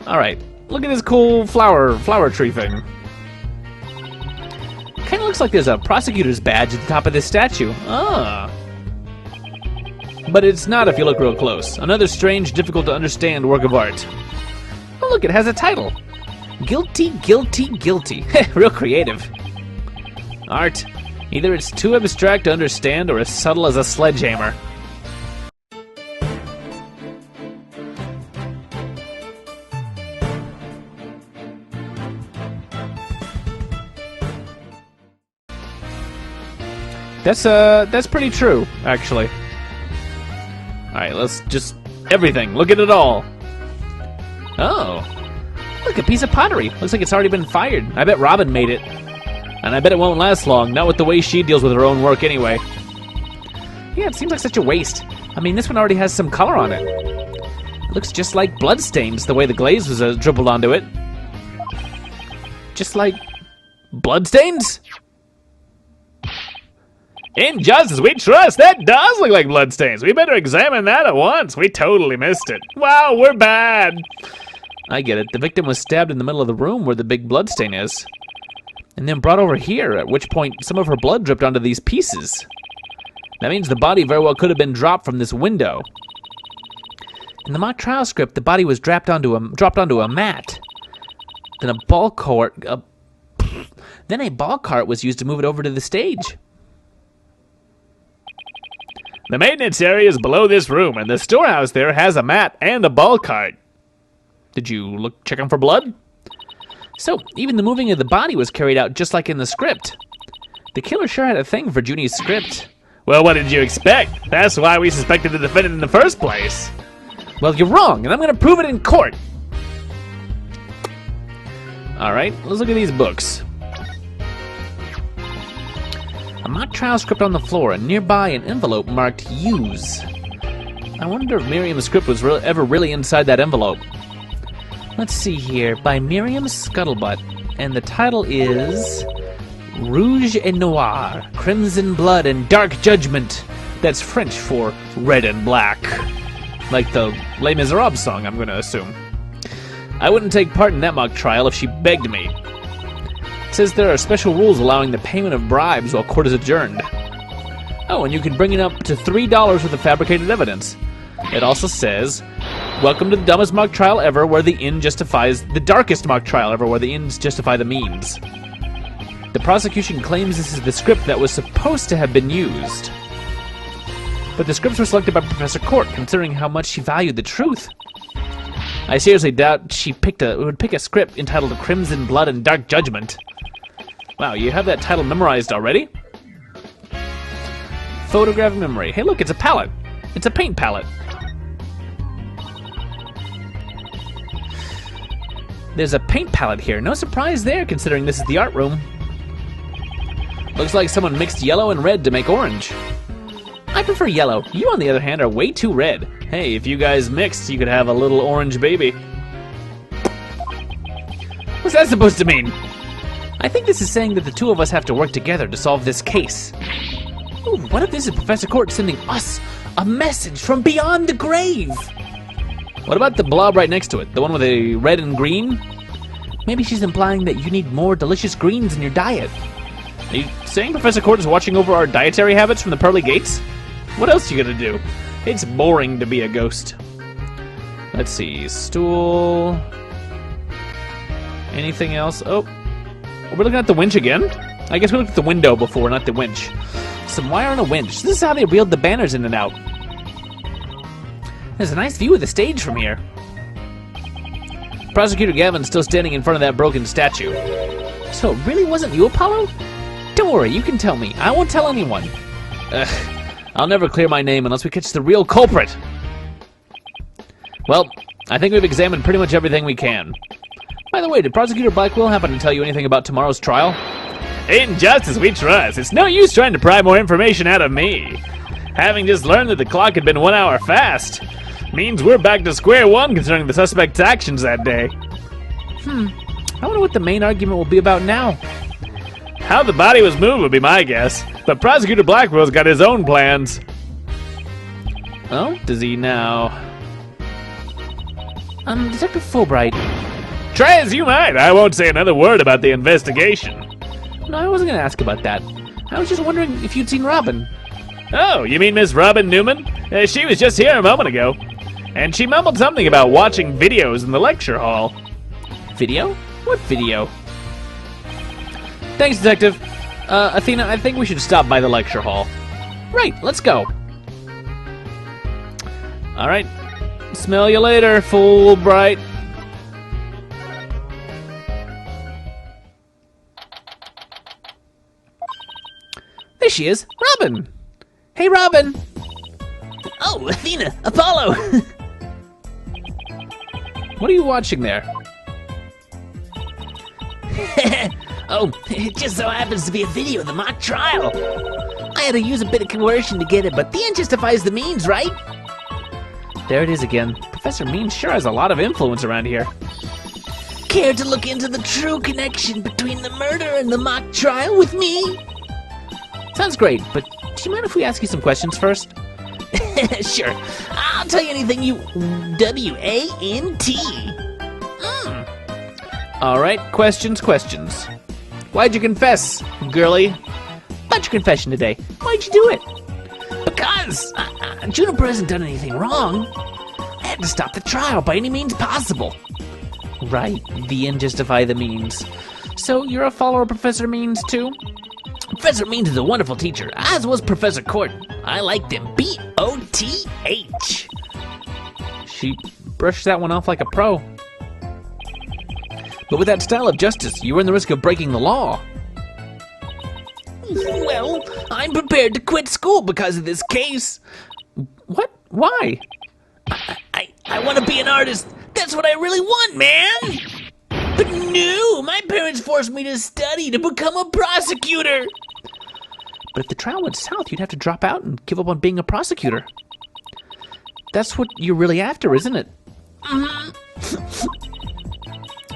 Alright, look at this cool flower tree thing. Kinda looks like there's a prosecutor's badge at the top of this statue. Ah. But it's not if you look real close. Another strange, difficult to understand work of art. Oh look, it has a title. Guilty, Guilty, Guilty. Real creative. Art. Either it's too abstract to understand or as subtle as a sledgehammer. That's pretty true, actually. Alright, let's just... everything. Look at it all. Oh. Look, a piece of pottery. Looks like it's already been fired. I bet Robin made it. And I bet it won't last long, not with the way she deals with her own work anyway. Yeah, it seems like such a waste. I mean, this one already has some color on it. It looks just like bloodstains, the way the glaze was dribbled onto it. Just like... bloodstains? Injustice, we trust! That does look like bloodstains! We better examine that at once! We totally missed it! Wow, we're bad! I get it. The victim was stabbed in the middle of the room where the big bloodstain is. And then brought over here, at which point some of her blood dripped onto these pieces. That means the body very well could have been dropped from this window. In the mock trial script, the body was dropped onto a mat. Then a ball cart was used to move it over to the stage. The maintenance area is below this room, and the storehouse there has a mat and a ball cart. Did you look checking for blood? So, even the moving of the body was carried out just like in the script. The killer sure had a thing for Junie's script. Well, what did you expect? That's why we suspected the defendant in the first place. Well, you're wrong, and I'm going to prove it in court. Alright, let's look at these books. A mock trial script on the floor, and nearby an envelope marked Use. I wonder if Miriam's script was ever really inside that envelope. Let's see here, by Miriam Scuttlebutt, and the title is Rouge et Noir, Crimson Blood and Dark Judgment. That's French for red and black. Like the Les Miserables song, I'm going to assume. I wouldn't take part in that mock trial if she begged me. It says there are special rules allowing the payment of bribes while court is adjourned. Oh, and you can bring in up to $3 worth of fabricated evidence. It also says, welcome to the dumbest mock trial ever where the end justifies the darkest mock trial ever where the ends justify the means. The prosecution claims this is the script that was supposed to have been used. But the scripts were selected by Professor Court, considering how much she valued the truth. I seriously doubt she would pick a script entitled Crimson Blood and Dark Judgment. Wow, you have that title memorized already? Photograph memory. Hey look, it's a palette. It's a paint palette. There's a paint palette here. No surprise there, considering this is the art room. Looks like someone mixed yellow and red to make orange. I prefer yellow. You, on the other hand, are way too red. Hey, if you guys mixed, you could have a little orange baby. What's that supposed to mean? I think this is saying that the two of us have to work together to solve this case. Ooh, what if this is Professor Court sending us a message from beyond the grave? What about the blob right next to it? The one with the red and green? Maybe she's implying that you need more delicious greens in your diet. Are you saying Professor Court is watching over our dietary habits from the pearly gates? What else are you gonna do? It's boring to be a ghost. Let's see, stool... Anything else? Oh, are we looking at the winch again? I guess we looked at the window before, not the winch. Some wire on a winch. This is how they reeled the banners in and out. There's a nice view of the stage from here. Prosecutor Gavin's still standing in front of that broken statue. So it really wasn't you, Apollo? Don't worry, you can tell me. I won't tell anyone. I'll never clear my name unless we catch the real culprit. Well, I think we've examined pretty much everything we can. By the way, did Prosecutor Blackwell happen to tell you anything about tomorrow's trial? Injustice, we trust. It's no use trying to pry more information out of me. Having just learned that the clock had been 1 hour fast means we're back to square one concerning the suspect's actions that day. I wonder what the main argument will be about now. How the body was moved would be my guess, but Prosecutor Blackwell's got his own plans. Oh, does he now? Detective Fulbright. Try as you might, I won't say another word about the investigation. No, I wasn't gonna ask about that. I was just wondering if you'd seen Robin. Oh, you mean Miss Robin Newman? She was just here a moment ago. And she mumbled something about watching videos in the lecture hall. Video? What video? Thanks, Detective. Athena, I think we should stop by the lecture hall. Right, let's go. Alright. Smell you later, Fulbright. There she is, Robin. Hey, Robin. Oh, Athena, Apollo. What are you watching there? Oh, it just so happens to be a video of the mock trial. I had to use a bit of coercion to get it, but the end justifies the means, right? There it is again. Professor Mean sure has a lot of influence around here. Care to look into the true connection between the murder and the mock trial with me? Sounds great, but do you mind if we ask you some questions first? Sure. I'll tell you anything you W-A-N-T. Alright, questions. Why'd you confess, girlie? What's your confession today? Why'd you do it? Because Juniper hasn't done anything wrong. I had to stop the trial by any means possible. Right, the end justify the means. So you're a follower of Professor Means too? Professor Means is a wonderful teacher, as was Professor Court. I liked him. B-O-T-H. She brushed that one off like a pro. But with that style of justice, you run the risk of breaking the law. Well, I'm prepared to quit school because of this case. What? Why? I want to be an artist. That's what I really want, man. But no, my parents forced me to study to become a prosecutor. But if the trial went south, you'd have to drop out and give up on being a prosecutor. That's what you're really after, isn't it?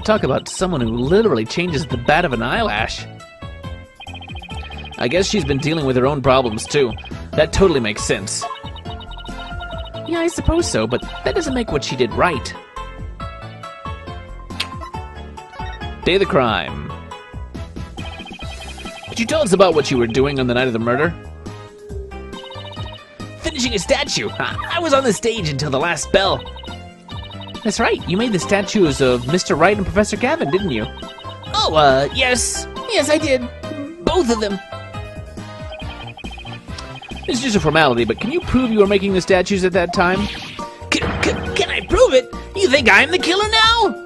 Talk about someone who literally changes the bat of an eyelash. I guess she's been dealing with her own problems too. That totally makes sense. Yeah, I suppose so, but that doesn't make what she did right. Day of the crime. Could you tell us about what you were doing on the night of the murder? Finishing a statue. I was on the stage until the last bell. That's right, you made the statues of Mr. Wright and Professor Gavin, didn't you? Oh, yes. Yes, I did. Both of them. It's just a formality, but can you prove you were making the statues at that time? Can I prove it? You think I'm the killer now?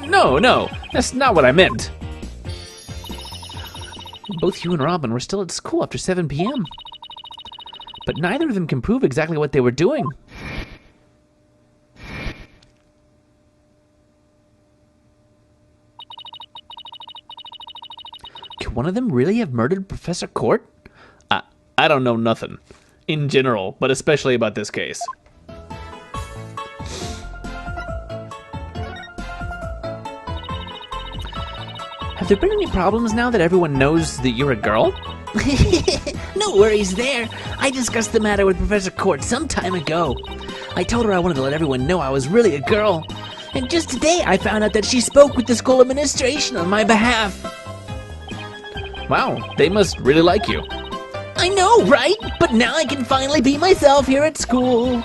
No, that's not what I meant. Both you and Robin were still at school after 7 p.m. But neither of them can prove exactly what they were doing. Could one of them really have murdered Professor Court? I don't know nothing. In general, but especially about this case. Have there been any problems now that everyone knows that you're a girl? No worries there. I discussed the matter with Professor Court some time ago. I told her I wanted to let everyone know I was really a girl. And just today I found out that she spoke with the school administration on my behalf. Wow, they must really like you. I know, right? But now I can finally be myself here at school.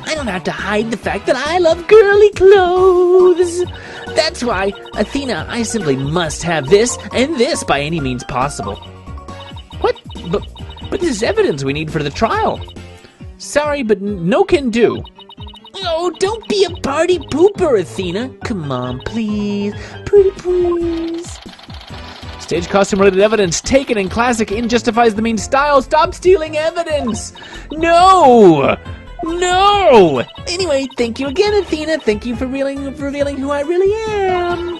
I don't have to hide the fact that I love girly clothes. That's why, Athena, I simply must have this and this by any means possible. What? But this is evidence we need for the trial. Sorry, but no can do. Oh, don't be a party pooper, Athena. Come on, please. Pretty please. Stage costume-related evidence taken in classic in justifies the means style. Stop stealing evidence! No! No! Anyway, thank you again, Athena. Thank you for revealing who I really am.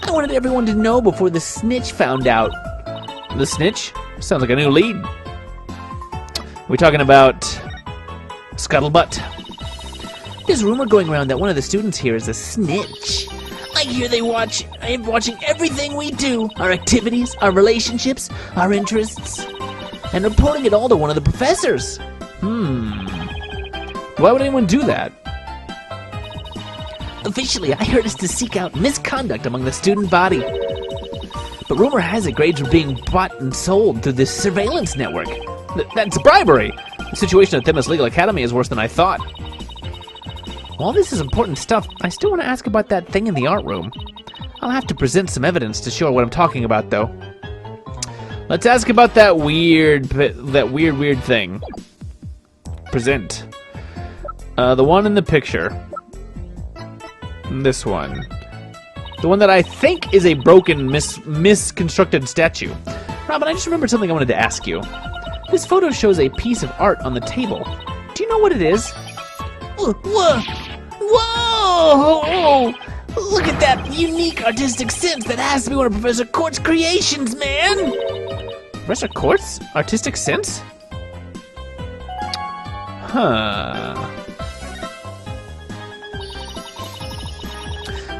I wanted everyone to know before the snitch found out. The snitch? Sounds like a new lead. We're talking about Scuttlebutt. There's a rumor going around that one of the students here is a snitch. I hear they're watching everything we do, our activities, our relationships, our interests, and reporting it all to one of the professors. Why would anyone do that? Officially, I heard it's to seek out misconduct among the student body. But rumor has it grades were being bought and sold through this surveillance network. That's bribery! The situation at Themis Legal Academy is worse than I thought. While this is important stuff, I still want to ask about that thing in the art room. I'll have to present some evidence to show what I'm talking about, though. Let's ask about that weird thing. Present. The one in the picture. This one. The one that I think is a broken, misconstructed statue. Robin, I just remembered something I wanted to ask you. This photo shows a piece of art on the table. Do you know what it is? Whoa! Whoa! Look at that unique artistic sense. That has to be one of Professor Court's creations, man! Professor Court's artistic sense? Huh.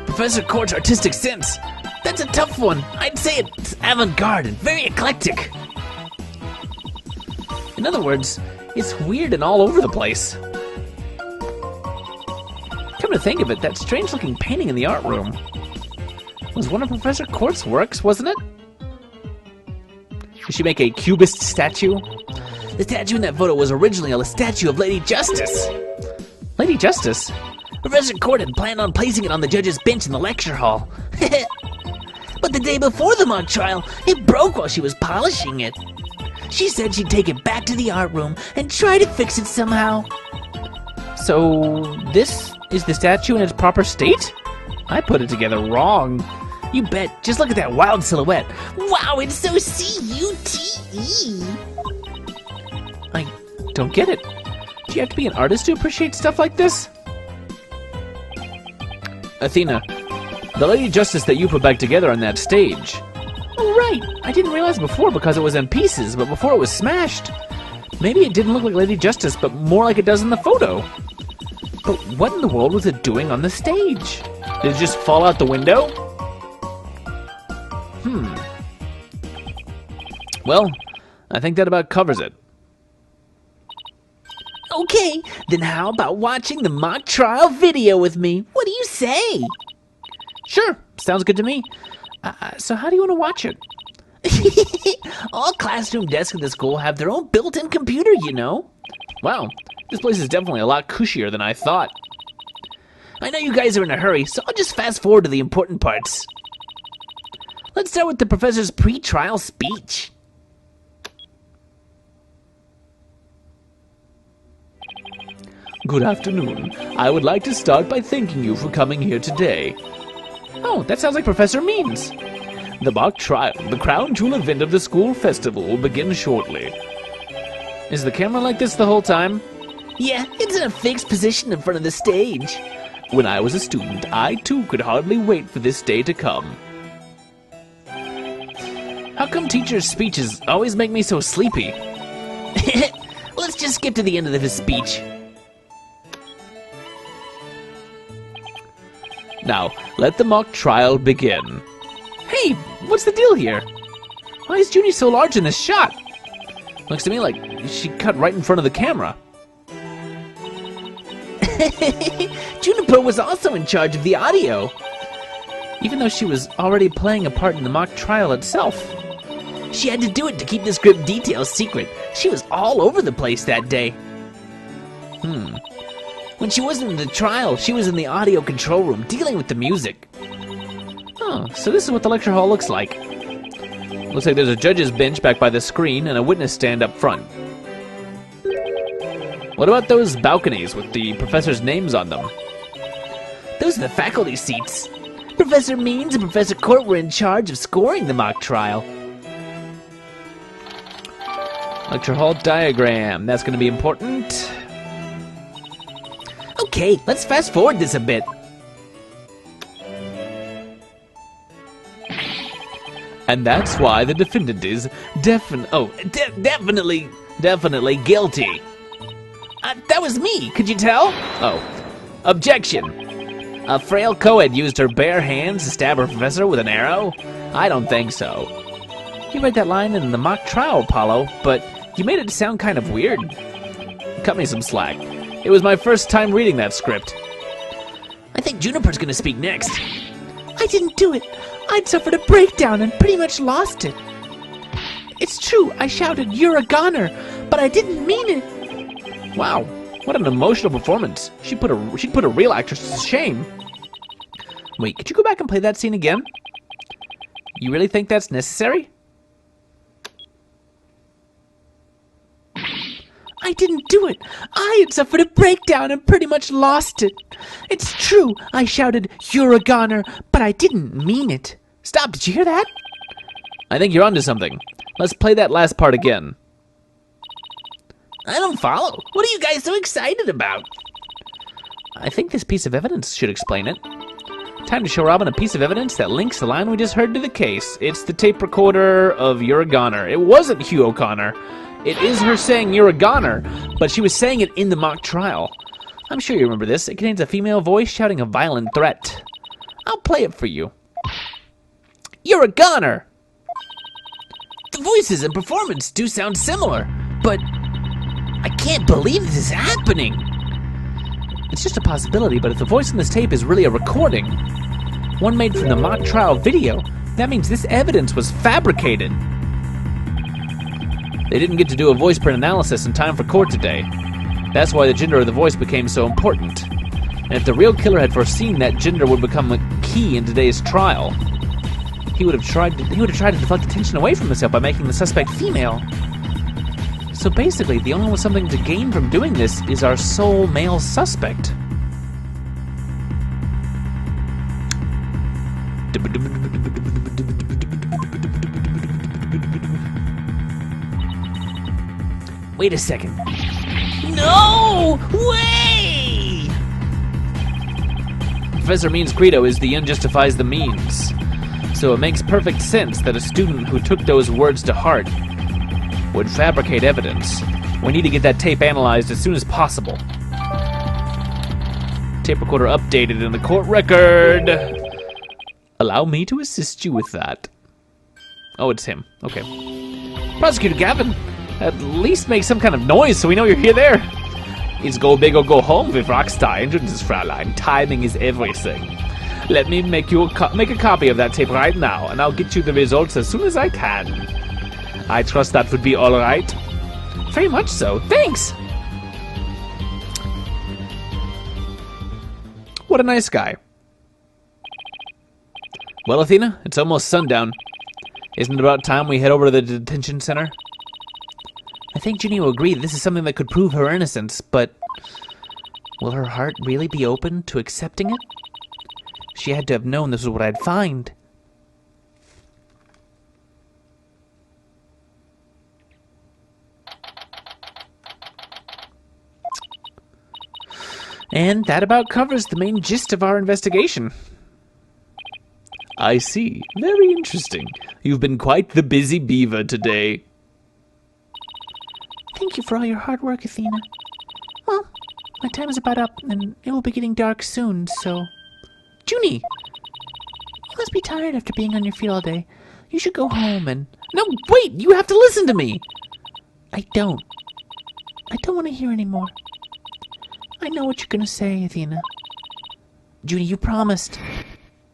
Professor Court's artistic sense. That's a tough one. I'd say it's avant-garde and very eclectic. In other words, it's weird and all over the place. Come to think of it, that strange-looking painting in the art room was one of Professor Court's works, wasn't it? Did she make a cubist statue? The statue in that photo was originally a statue of Lady Justice. Lady Justice? Professor Court had planned on placing it on the judge's bench in the lecture hall. But the day before the mock trial, it broke while she was polishing it. She said she'd take it back to the art room and try to fix it somehow. So, this is the statue in its proper state? I put it together wrong. You bet. Just look at that wild silhouette. Wow, it's so C-U-T-E. I don't get it. Do you have to be an artist to appreciate stuff like this? Athena, the Lady Justice that you put back together on that stage. Oh, right. I didn't realize before because it was in pieces, but before it was smashed. Maybe it didn't look like Lady Justice, but more like it does in the photo. But what in the world was it doing on the stage? Did it just fall out the window? Well, I think that about covers it. Okay, then how about watching the mock trial video with me? What do you say? Sure, sounds good to me. So how do you want to watch it? All classroom desks at the school have their own built-in computer, you know. Wow, this place is definitely a lot cushier than I thought. I know you guys are in a hurry, so I'll just fast forward to the important parts. Let's start with the professor's pre-trial speech. Good afternoon. I would like to start by thanking you for coming here today. Oh, that sounds like Professor Means. The mock trial, the crown jewel event of the school festival, will begin shortly. Is the camera like this the whole time? Yeah, it's in a fixed position in front of the stage. When I was a student, I too could hardly wait for this day to come. How come teachers' speeches always make me so sleepy? Let's just skip to the end of his speech. Now, let the mock trial begin. Hey, what's the deal here? Why is Junie so large in this shot? Looks to me like she cut right in front of the camera. Juniper was also in charge of the audio. Even though she was already playing a part in the mock trial itself. She had to do it to keep the script details secret. She was all over the place that day. When she wasn't in the trial, she was in the audio control room dealing with the music. Oh, so this is what the lecture hall looks like. Looks like there's a judge's bench back by the screen and a witness stand up front. What about those balconies with the professors' names on them? Those are the faculty seats. Professor Means and Professor Court were in charge of scoring the mock trial. Lecture hall diagram. That's going to be important. Okay, let's fast forward this a bit. And that's why the defendant is definitely guilty. That was me, could you tell? Oh. Objection! A frail co-ed used her bare hands to stab her professor with an arrow? I don't think so. You read that line in the mock trial, Apollo, but you made it sound kind of weird. Cut me some slack. It was my first time reading that script. I I think Juniper's gonna speak next. I didn't do it. I'd suffered a breakdown and pretty much lost it. It's true, I shouted, "You're a goner," but I didn't mean it. Wow, what an emotional performance. She'd put a real actress to shame. Wait, could you go back and play that scene again? You really think that's necessary? I didn't do it. I had suffered a breakdown and pretty much lost it. It's true, I shouted, "You're a goner," but I didn't mean it. Stop, did you hear that? I think you're onto something. Let's play that last part again. I don't follow. What are you guys so excited about? I think this piece of evidence should explain it. Time to show Robin a piece of evidence that links the line we just heard to the case. It's the tape recorder of "You're a goner." It wasn't Hugh O'Connor. It is her saying "You're a goner," but she was saying it in the mock trial. I'm sure you remember this. It contains a female voice shouting a violent threat. I'll play it for you. "You're a goner!" The voices and performance do sound similar, but I can't believe this is happening. It's just a possibility, but if the voice in this tape is really a recording, one made from the mock trial video, that means this evidence was fabricated. They didn't get to do a voice print analysis in time for court today. That's why the gender of the voice became so important. And if the real killer had foreseen that gender would become a key in today's trial, he would have tried to deflect attention away from himself by making the suspect female. So basically, the only one with something to gain from doing this is our sole male suspect. Wait a second. No way! Professor Mean's credo is the end justifies the means. So it makes perfect sense that a student who took those words to heart would fabricate evidence. We need to get that tape analyzed as soon as possible. Tape recorder updated in the court record. Allow me to assist you with that. Oh, it's him. Okay. Prosecutor Gavin, at least make some kind of noise so we know you're here there. It's go big or go home with Rockstar Engines, Fraulein. Timing is everything. Let me make a copy of that tape right now, and I'll get you the results as soon as I can. I trust that would be all right. Very much so. Thanks. What a nice guy. Well, Athena, it's almost sundown. Isn't it about time we head over to the detention center? I think Ginny will agree that this is something that could prove her innocence, but will her heart really be open to accepting it? She had to have known this was what I'd find. And that about covers the main gist of our investigation. I see. Very interesting. You've been quite the busy beaver today. Thank you for all your hard work, Athena. Well, my time is about up, and it will be getting dark soon, so... Junie! You must be tired after being on your feet all day. You should go home and... No, wait! You have to listen to me! I don't. I don't want to hear anymore. I know what you're gonna say, Athena. Junie, you promised.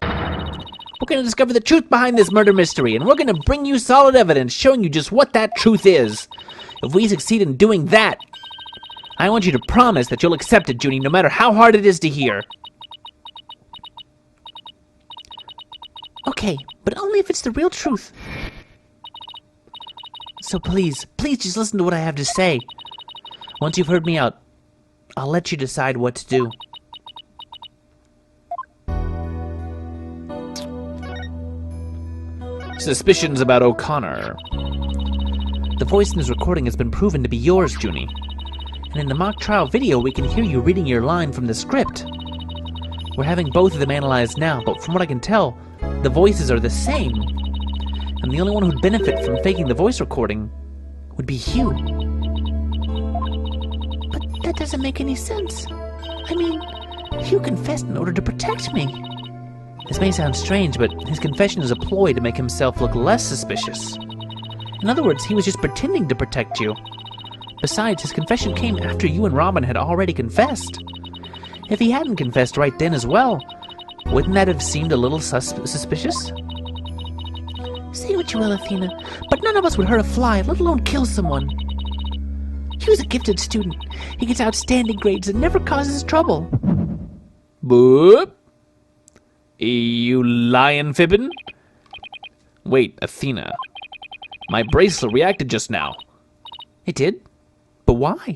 We're gonna discover the truth behind this murder mystery, and we're gonna bring you solid evidence showing you just what that truth is. If we succeed in doing that, I want you to promise that you'll accept it, Junie, no matter how hard it is to hear. Okay, but only if it's the real truth. So please just listen to what I have to say. Once you've heard me out, I'll let you decide what to do. Suspicions about O'Connor. The voice in this recording has been proven to be yours, Junie. And in the mock trial video, we can hear you reading your line from the script. We're having both of them analyzed now, but from what I can tell, the voices are the same. And the only one who'd benefit from faking the voice recording would be Hugh. But that doesn't make any sense. I mean, Hugh confessed in order to protect me. This may sound strange, but his confession is a ploy to make himself look less suspicious. In other words, he was just pretending to protect you. Besides, his confession came after you and Robin had already confessed. If he hadn't confessed right then as well, wouldn't that have seemed a little suspicious? Say what you will, Athena, but none of us would hurt a fly, let alone kill someone. He was a gifted student. He gets outstanding grades and never causes trouble. Boop. You lying, fibbin'? Wait, Athena. My bracelet reacted just now. It did? But why?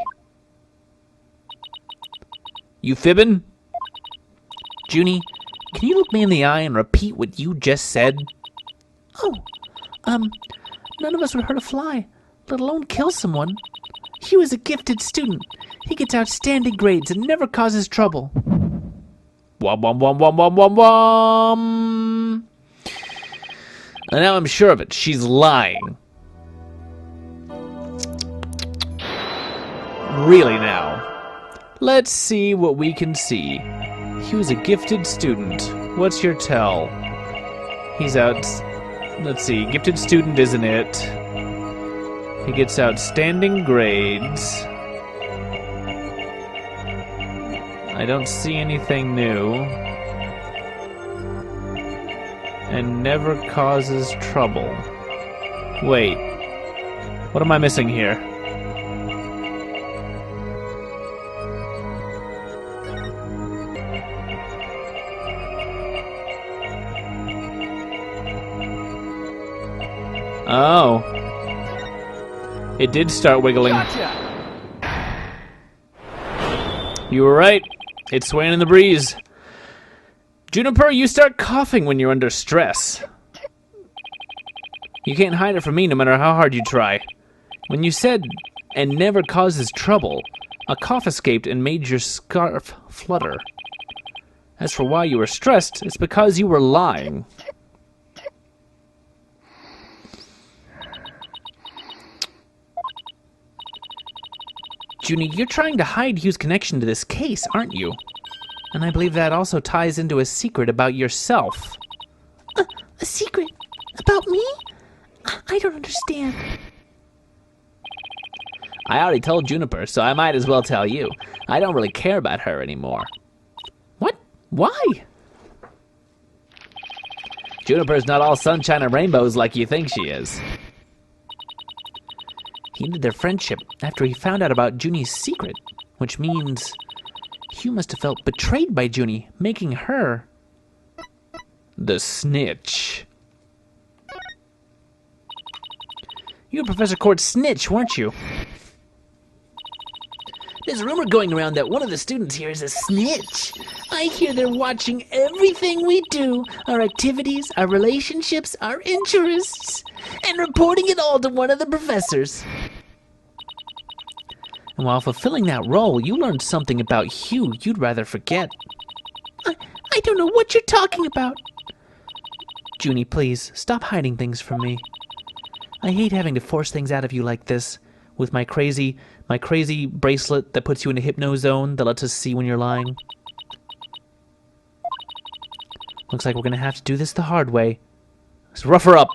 You fibbin'? Junie, can you look me in the eye and repeat what you just said? Oh, none of us would hurt a fly, let alone kill someone. He was a gifted student. He gets outstanding grades and never causes trouble. Wom wom wom wom wom wom wom. And now I'm sure of it. She's lying. Really now. Let's see what we can see. He was a gifted student. What's your tell? He's out... Let's see. Gifted student isn't it? He gets outstanding grades. I don't see anything new. And never causes trouble. Wait. What am I missing here? Oh. It did start wiggling. Gotcha. You were right. It's swaying in the breeze. Juniper, you start coughing when you're under stress. You can't hide it from me no matter how hard you try. When you said, and never causes trouble, a cough escaped and made your scarf flutter. As for why you were stressed, it's because you were lying. Junie, you're trying to hide Hugh's connection to this case, aren't you? And I believe that also ties into a secret about yourself. A secret? About me? I don't understand. I already told Juniper, so I might as well tell you. I don't really care about her anymore. What? Why? Juniper's not all sunshine and rainbows like you think she is. He ended their friendship after he found out about Junie's secret, which means Hugh must have felt betrayed by Junie, making her the snitch. You and Professor Court snitch, weren't you? There's a rumor going around that one of the students here is a snitch. I hear they're watching everything we do, our activities, our relationships, our interests, and reporting it all to one of the professors. And while fulfilling that role, you learned something about Hugh you'd rather forget. I don't know what you're talking about. Junie, please, stop hiding things from me. I hate having to force things out of you like this, with my crazy bracelet that puts you in a hypno zone that lets us see when you're lying. Looks like we're gonna have to do this the hard way. Let's rough her up.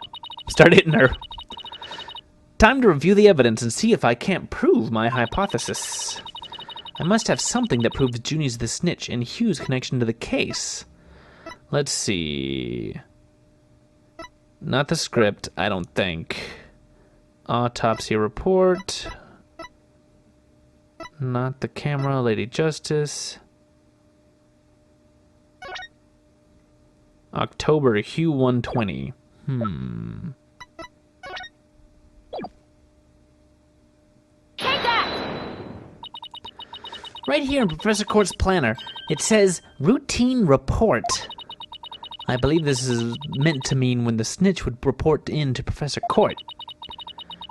Start hitting her. Time to review the evidence and see if I can't prove my hypothesis. I must have something that proves Junie's the snitch and Hugh's connection to the case. Let's see. Not the script, I don't think. Autopsy report. Not the camera, Lady Justice. October, Hugh 120. Right here in Professor Court's planner, it says routine report. I believe this is meant to mean when the snitch would report in to Professor Court.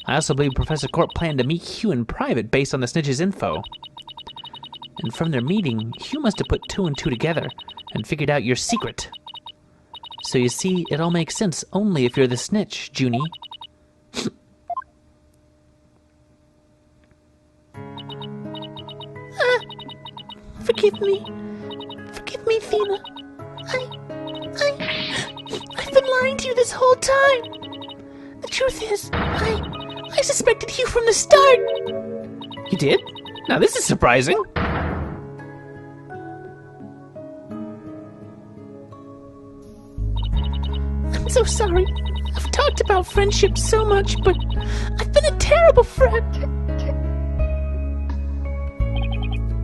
I also believe Professor Court planned to meet Hugh in private based on the snitch's info. And from their meeting, Hugh must have put two and two together and figured out your secret. So you see, it all makes sense only if you're the snitch, Junie. Forgive me, Athena. I've been lying to you this whole time. The truth is, I suspected Hugh from the start. You did? Now this is surprising. so sorry. I've talked about friendship so much, but I've been a terrible friend.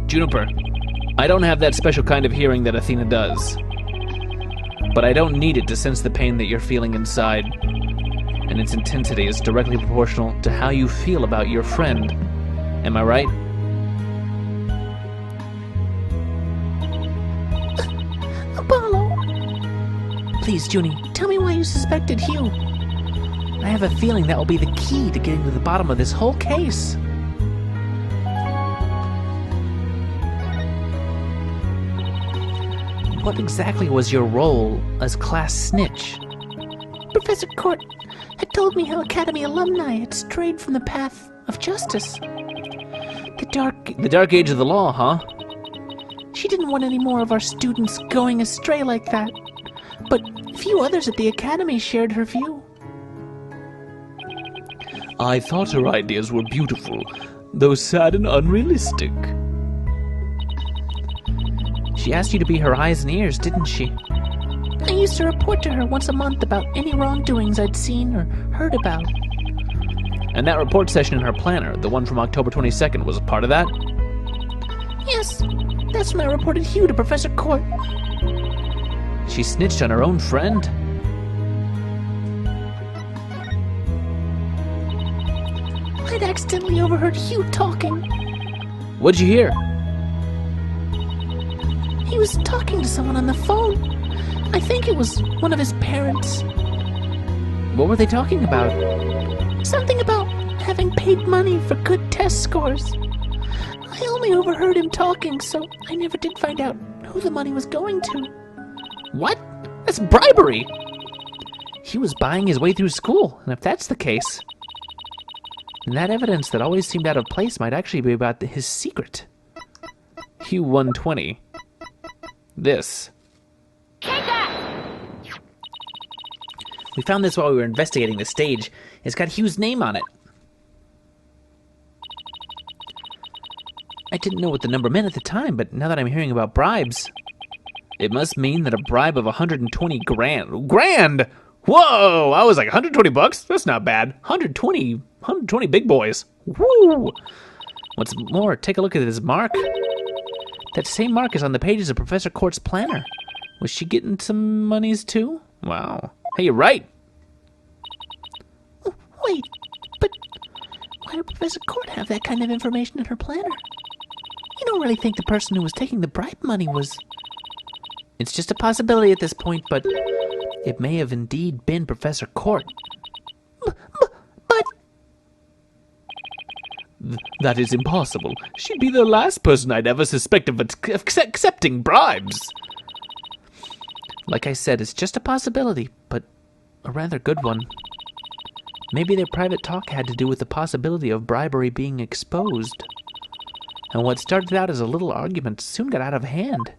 Juniper, I don't have that special kind of hearing that Athena does. But I don't need it to sense the pain that you're feeling inside. And its intensity is directly proportional to how you feel about your friend. Am I right? Apollo. Please, Junie, tell me why you suspected Hugh. I have a feeling that will be the key to getting to the bottom of this whole case. What exactly was your role as class snitch? Professor Court had told me how Academy alumni had strayed from the path of justice. The dark age of the law, huh? She didn't want any more of our students going astray like that. But a few others at the Academy shared her view. I thought her ideas were beautiful, though sad and unrealistic. She asked you to be her eyes and ears, didn't she? I used to report to her once a month about any wrongdoings I'd seen or heard about. And that report session in her planner, the one from October 22nd, was a part of that? Yes, that's when I reported Hugh to Professor Court. She snitched on her own friend? I'd accidentally overheard Hugh talking. What'd you hear? He was talking to someone on the phone. I think it was one of his parents. What were they talking about? Something about having paid money for good test scores. I only overheard him talking, so I never did find out who the money was going to. What? That's bribery! He was buying his way through school, and if that's the case, then that evidence that always seemed out of place might actually be about his secret. Hugh 120. This. We found this while we were investigating the stage. It's got Hugh's name on it. I didn't know what the number meant at the time, but now that I'm hearing about bribes... It must mean that a bribe of 120 grand... Grand?! Whoa! I was like, 120 bucks? That's not bad. 120 big boys. Woo! What's more, take a look at this mark. That same mark is on the pages of Professor Court's planner. Was she getting some monies too? Wow. Hey, you're right. Oh, wait, but why did Professor Court have that kind of information in her planner? You don't really think the person who was taking the bribe money was... It's just a possibility at this point, but it may have indeed been Professor Court. But... That is impossible. She'd be the last person I'd ever suspect of accepting bribes. Like I said, it's just a possibility, but a rather good one. Maybe their private talk had to do with the possibility of bribery being exposed. And what started out as a little argument soon got out of hand.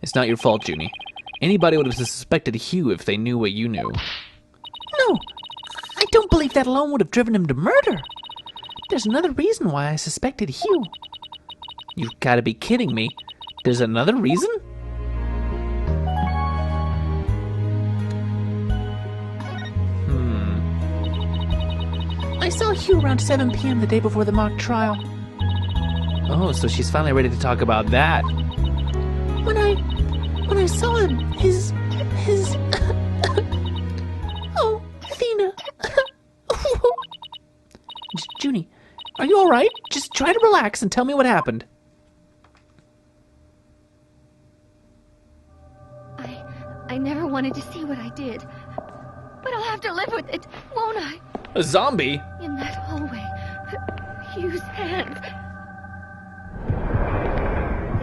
It's not your fault, Junie. Anybody would have suspected Hugh if they knew what you knew. No, I don't believe that alone would have driven him to murder. There's another reason why I suspected Hugh. You've got to be kidding me. There's another reason? I saw Hugh around 7 p.m. the day before the mock trial. Oh, so she's finally ready to talk about that. When I saw him, his... Oh, Athena. Junie, are you alright? Just try to relax and tell me what happened. I never wanted to see what I did. But I'll have to live with it, won't I? A zombie? In that hallway, Hugh's hands.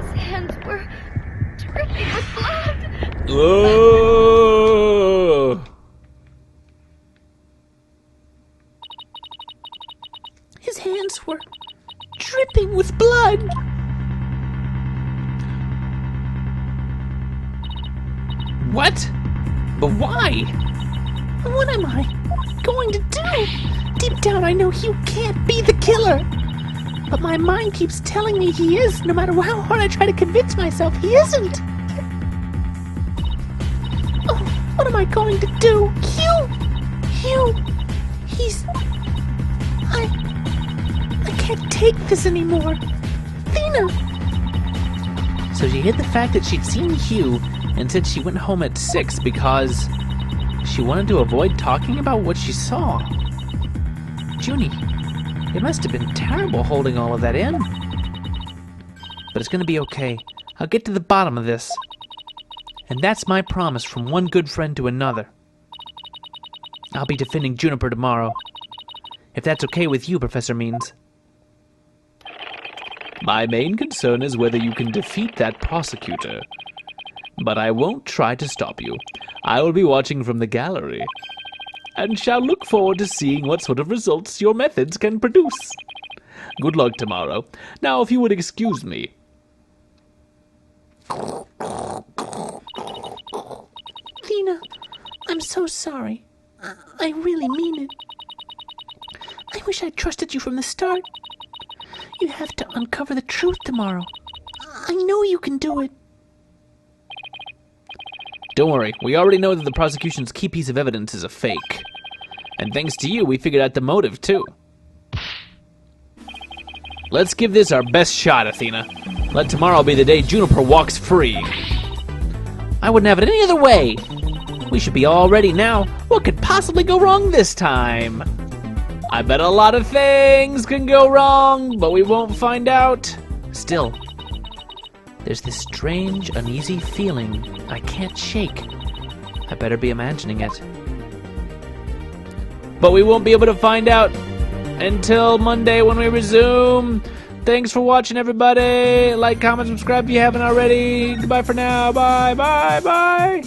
His hands were dripping with blood. Oh! His hands were dripping with blood. What? But why? What am I going to do? Deep down, I know Hugh can't be the killer. But my mind keeps telling me he is, no matter how hard I try to convince myself he isn't. Oh, What am I going to do? Hugh! I can't take this anymore. Athena! So she hid the fact that she'd seen Hugh and said she went home at 6 because she wanted to avoid talking about what she saw. Junie, it must have been terrible holding all of that in. But it's gonna be okay. I'll get to the bottom of this. And that's my promise from one good friend to another. I'll be defending Juniper tomorrow. If that's okay with you, Professor Means. My main concern is whether you can defeat that prosecutor. But I won't try to stop you. I will be watching from the gallery, and shall look forward to seeing what sort of results your methods can produce. Good luck tomorrow. Now, if you would excuse me. Athena, I'm so sorry. I really mean it. I wish I'd trusted you from the start. You have to uncover the truth tomorrow. I know you can do it. Don't worry, we already know that the prosecution's key piece of evidence is a fake. And thanks to you, we figured out the motive, too. Let's give this our best shot, Athena. Let tomorrow be the day Juniper walks free. I wouldn't have it any other way. We should be all ready now. What could possibly go wrong this time? I bet a lot of things can go wrong, but we won't find out. Still, there's this strange, uneasy feeling I can't shake. I better be imagining it. But we won't be able to find out until Monday when we resume. Thanks for watching, everybody. Like, comment, subscribe if you haven't already. Goodbye for now. Bye, bye, bye.